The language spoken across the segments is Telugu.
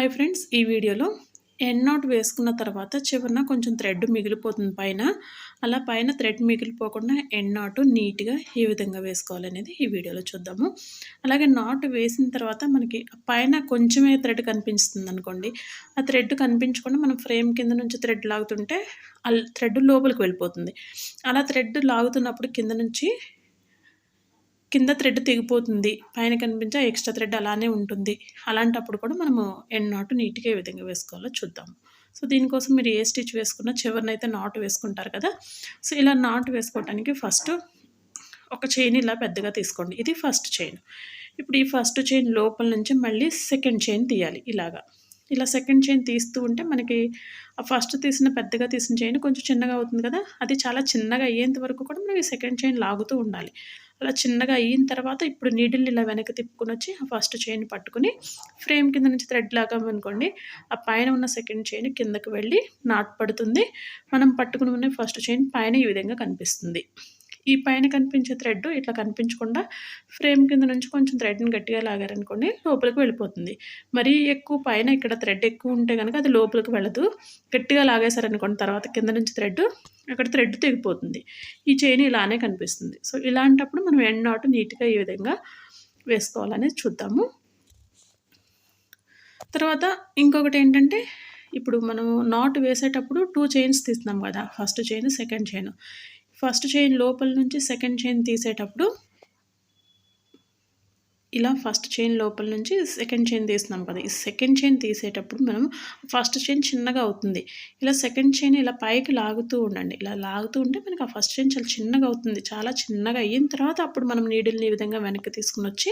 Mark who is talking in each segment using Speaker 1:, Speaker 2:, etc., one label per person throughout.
Speaker 1: హాయ్ ఫ్రెండ్స్, ఈ వీడియోలో ఎండ్ నాట్ వేసుకున్న తర్వాత చివరన కొంచెం థ్రెడ్ మిగిలిపోతుంది పైన. అలా పైన థ్రెడ్ మిగిలిపోకుండా ఎండ్ నాట్ నీట్‌గా ఏ విధంగా వేసుకోవాలనేది ఈ వీడియోలో చూద్దాము. అలాగే నాట్ వేసిన తర్వాత మనకి పైన కొంచెమే థ్రెడ్ కనిపిస్తుందనుకోండి, ఆ థ్రెడ్ కనిపించకుండా మనం ఫ్రేమ్ కింద నుంచి థ్రెడ్ లాగుతుంటే థ్రెడ్ లోపలికి వెళ్ళిపోతుంది. అలా థ్రెడ్ లాగుతున్నప్పుడు కింద థ్రెడ్ తెగిపోతుంది. పైన కనిపించే ఎక్స్‌ట్రా థ్రెడ్ అలానే ఉంటుంది. అలాంటప్పుడు కూడా మనము ఎండ్ నాట్ నీట్‌గా ఏ విధంగా వేసుకోవాలో చూద్దాము. సో, దీనికోసం మీరు ఏ స్టిచ్ వేసుకున్నా చివరనైతే నాట్ వేసుకుంటారు కదా! సో, ఇలా నాట్ వేసుకోవటానికి ఫస్ట్ ఒక చైన్ ఇలా పెద్దగా తీసుకోండి. ఇది ఫస్ట్ చైన్. ఇప్పుడు ఈ ఫస్ట్ చైన్ లోపల నుంచి మళ్ళీ సెకండ్ చైన్ తీయాలి ఇలాగా. ఇలా సెకండ్ చైన్ తీస్తూ ఉంటే మనకి ఆ ఫస్ట్ పెద్దగా తీసిన చైన్ కొంచెం చిన్నగా అవుతుంది కదా! అది చాలా చిన్నగా అయ్యేంత వరకు కూడా మనం ఈ సెకండ్ చైన్ లాగుతూ ఉండాలి. అలా చిన్నగా అయిన తర్వాత ఇప్పుడు నీడిల్‌ని ఇలా వెనక్కి తిప్పుకొనొచ్చి ఆ ఫస్ట్ చైన్ పట్టుకొని ఫ్రేమ్ కింద నుంచి థ్రెడ్ లాగామనుకోండి, ఆ పైన ఉన్న సెకండ్ చైన్ కిందకి వెళ్ళి నాట్ పడుతుంది. మనం పట్టుకుని ఉన్న ఫస్ట్ చైన్ పైన ఈ విధంగా కనిపిస్తుంది. ఈ పైన కనిపించే థ్రెడ్ ఇట్లా కనిపించకుండా ఫ్రేమ్ కింద నుంచి కొంచెం థ్రెడ్‌ని గట్టిగా లాగారనుకోండి లోపలికి వెళ్ళిపోతుంది. మరీ ఎక్కువ పైన ఇక్కడ థ్రెడ్ ఎక్కువ ఉంటే గనక అది లోపలికి వెళ్ళదు. గట్టిగా లాగేశారనుకోండి తర్వాత కింద నుంచి అక్కడ థ్రెడ్ తెగిపోతుంది. ఈ చైన్ ఇలానే కనిపిస్తుంది. సో, ఇలాంటప్పుడు మనం ఎండ్ నాట్ నీట్‌గా ఈ విధంగా వేసుకోవాలనేది చూద్దాము. తర్వాత ఇంకొకటేంటంటే, ఇప్పుడు మనము నాట్ వేసేటప్పుడు 2 చైన్స్ తీస్తున్నాం గదా! First chain, second chain. First chain లోపల నుంచి సెకండ్ చైన్ తీసేటప్పుడు ఇలా ఫస్ట్ చైన్ లోపల నుంచి సెకండ్ చైన్ తీస్తున్నాం కదా! ఈ సెకండ్ చైన్ తీసేటప్పుడు మనం ఫస్ట్ చైన్ చిన్నగా అవుతుంది. ఇలా సెకండ్ చైన్ ఇలా పైకి లాగుతూ ఉండండి. ఇలా లాగుతూ ఉంటే మనకి ఆ ఫస్ట్ చైన్ చాలా చిన్నగా అవుతుంది. చాలా చిన్నగా అయిన తర్వాత అప్పుడు మనం నీడిల్‌ని ఈ విధంగా వెనక్కి తీసుకొనొచ్చి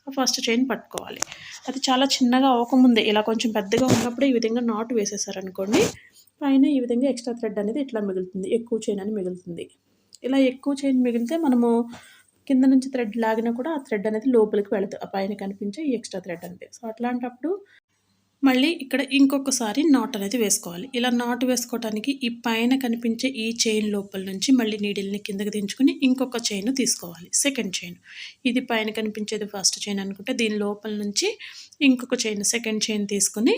Speaker 1: ఆ ఫస్ట్ చైన్ పట్టుకోవాలి. అది చాలా చిన్నగా అవ్వకముందే ఇలా కొంచెం పెద్దగా ఉన్నప్పుడే ఈ విధంగా నాట్ వేసేసారనుకోండి, పైన ఈ విధంగా ఎక్స్‌ట్రా థ్రెడ్ అనేది ఇట్లా మిగులుతుంది. ఎక్కువ చైన్ అని మిగులుతుంది. ఇలా ఎక్కువ చైన్ మిగిలితే మనము కింద నుంచి థ్రెడ్ లాగినా కూడా ఆ థ్రెడ్ అనేది లోపలికి వెళదు. ఆ పైన కనిపించే ఈ ఎక్స్‌ట్రా థ్రెడ్ అనేది. సో, అట్లాంటప్పుడు మళ్ళీ ఇక్కడ ఇంకొకసారి నాట్ అనేది వేసుకోవాలి. ఇలా నాట్ వేసుకోవటానికి ఈ పైన కనిపించే ఈ చైన్ లోపల నుంచి మళ్ళీ నీడిల్‌ని కిందకి దించుకొని ఇంకొక చైన్ తీసుకోవాలి. Second chain. ఇది పైన కనిపించేది ఫస్ట్ చైన్ అనుకుంటే దీని లోపల నుంచి ఇంకొక చైన్ సెకండ్ చైన్ తీసుకొని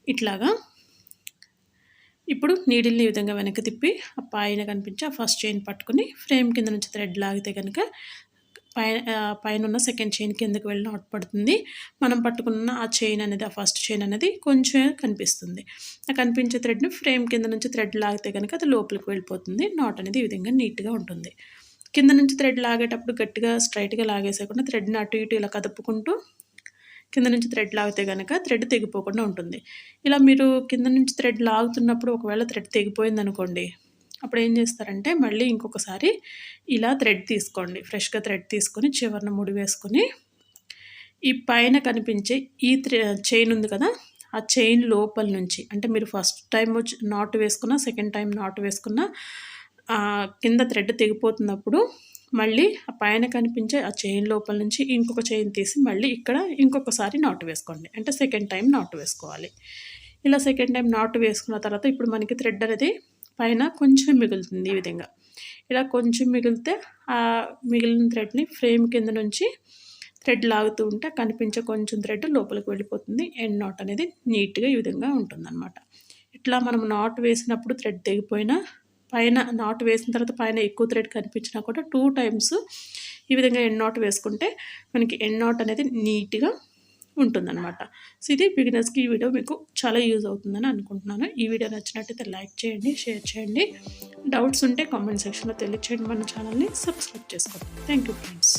Speaker 1: ఇట్లాగా ఇప్పుడు నీడిల్‌ని ఈ విధంగా వెనక్కి తిప్పి ఆ పైన కనిపించే ఆ ఫస్ట్ చైన్ పట్టుకొని ఫ్రేమ్ కింద నుంచి థ్రెడ్ లాగితే గనక పైనున్న సెకండ్ చైన్ కిందకి వెళ్ళి నాట్ పడుతుంది. మనం పట్టుకున్న ఆ చైన్ అనేది, ఆ ఫస్ట్ చైన్ అనేది కొంచెం కనిపిస్తుంది. ఆ కనిపించే థ్రెడ్‌ని ఫ్రేమ్ కింద నుంచి థ్రెడ్ లాగితే గనక అది లోపలికి వెళ్ళిపోతుంది. నాట్ అనేది ఈ విధంగా నీట్‌గా ఉంటుంది. కింద నుంచి థ్రెడ్ లాగేటప్పుడు గట్టిగా స్ట్రెయిట్‌గా లాగేసేయకుండా థ్రెడ్‌ని అటు ఇటు ఇలా కదుపుకుంటూ కింద నుంచి థ్రెడ్ లాగితే గనక థ్రెడ్ తెగిపోకుండా ఉంటుంది. ఇలా మీరు కింద నుంచి థ్రెడ్ లాగుతున్నప్పుడు ఒకవేళ థ్రెడ్ తెగిపోయిందనుకోండి, అప్పుడు ఏం చేస్తారంటే మళ్ళీ ఇంకొకసారి ఇలా థ్రెడ్ తీసుకోండి. ఫ్రెష్‌గా థ్రెడ్ తీసుకొని చివరన ముడి వేసుకొని ఈ పైన కనిపించే ఈ చైన్ ఉంది కదా! ఆ చైన్ లోపల నుంచి అంటే మీరు ఫస్ట్ టైమ్ నాట్ వేసుకున్న, సెకండ్ టైమ్ నాట్ వేసుకున్న కింద థ్రెడ్ తెగిపోతున్నప్పుడు మళ్ళీ ఆ పైన కనిపించే ఆ చైన్ లోపల నుంచి ఇంకొక చైన్ తీసి మళ్ళీ ఇక్కడ ఇంకొకసారి నాటు వేసుకోండి. అంటే సెకండ్ టైం నాటు వేసుకోవాలి. ఇలా సెకండ్ టైం నాటు వేసుకున్న తర్వాత ఇప్పుడు మనకి థ్రెడ్ అనేది పైన కొంచెం మిగులుతుంది ఈ విధంగా. ఇలా కొంచెం మిగిలితే ఆ మిగిలిన థ్రెడ్‌ని ఫ్రేమ్ కింద నుంచి థ్రెడ్ లాగుతూ ఉంటే కనిపించే కొంచెం థ్రెడ్ లోపలికి వెళ్ళిపోతుంది. ఎండ్ నాట్ అనేది నీట్‌గా ఈ విధంగా ఉంటుందన్నమాట. ఇట్లా మనం నాట్ వేసినప్పుడు థ్రెడ్ తెగిపోయినా పైన నాట్ వేసిన తర్వాత పైన ఎక్కువ థ్రెడ్ కనిపించినా కూడా 2 టైమ్స్ ఈ విధంగా ఎండ్ నాట్ వేసుకుంటే మనకి ఎండ్ నాట్ అనేది నీట్‌గా ఉంటుందన్నమాట. సో, ఇది బిగినర్స్‌కి ఈ వీడియో మీకు చాలా యూజ్ అవుతుందని అనుకుంటున్నాను. ఈ వీడియో నచ్చినట్టయితే లైక్ చేయండి, షేర్ చేయండి. డౌట్స్ ఉంటే కామెంట్ సెక్షన్‌లో తెలియచేయండి. మన ఛానల్‌ని సబ్స్క్రైబ్ చేసుకోండి. Thank you friends.